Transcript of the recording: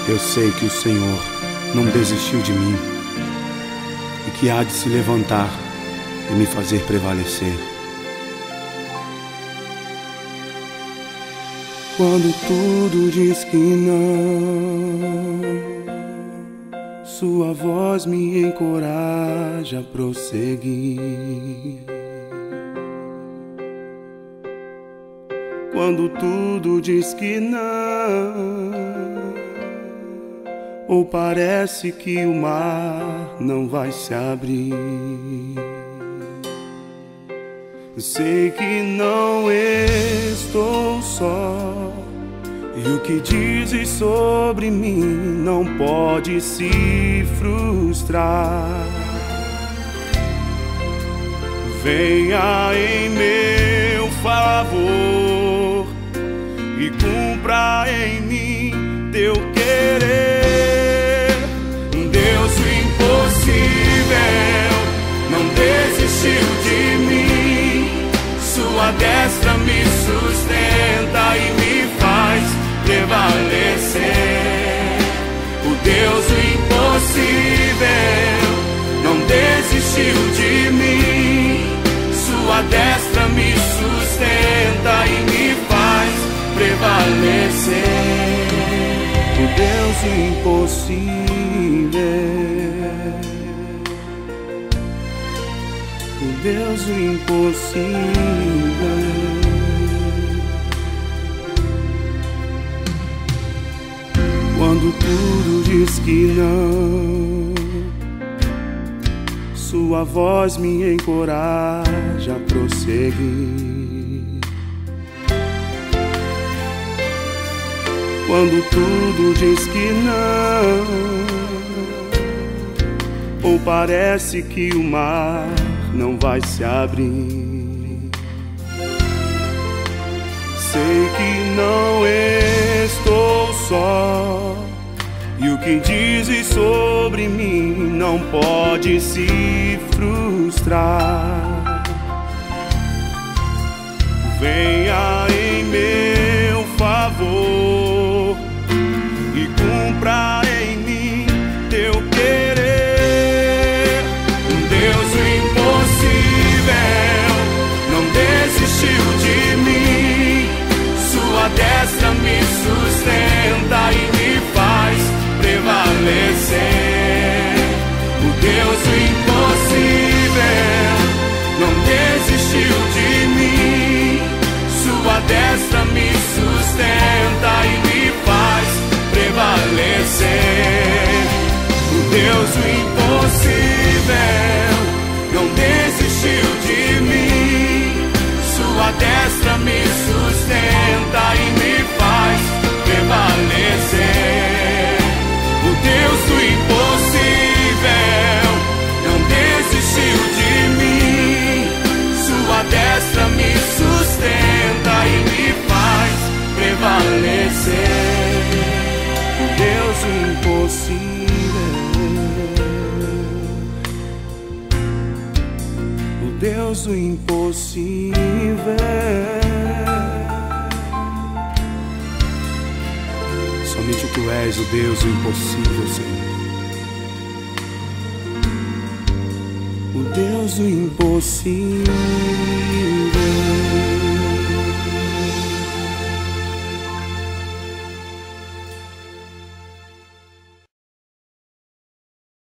Eu sei que o Senhor não desistiu de mim e que há de se levantar e me fazer prevalecer. Quando tudo diz que não, sua voz me encoraja a prosseguir. Quando tudo diz que não, ou parece que o mar não vai se abrir, sei que não estou só, e o que dizes sobre mim não pode se frustrar. Venha em meu favor e cumpra em mim teu querer. Deus, o impossível não desistiu de mim. Sua destra me sustenta e me faz prevalecer. O Deus do impossível não desistiu de mim. Sua destra me sustenta e me faz prevalecer. O Deus do impossível, o Deus do impossível. Quando tudo diz que não, sua voz me encoraja a prosseguir. Quando tudo diz que não, ou parece que o mar não vai se abrir, sei que não estou só, e o que dizes sobre mim não pode se frustrar. Venha em meu favor e cumpra em mim teu querer. Deus, o impossível não desistiu de mim. Sua destra me sustenta e me faz prevalecer. O Deus do impossível não desistiu de mim. Sua destra me sustenta e me faz prevalecer. O Deus do impossível não desistiu de mim. Sua destra me sustenta e me faz prevalecer. O Deus do impossível não desistiu de mim. Sua destra me sustenta e me faz prevalecer. O Deus do impossível, o Deus do impossível. Somente tu és o Deus do impossível, Senhor. O Deus do impossível.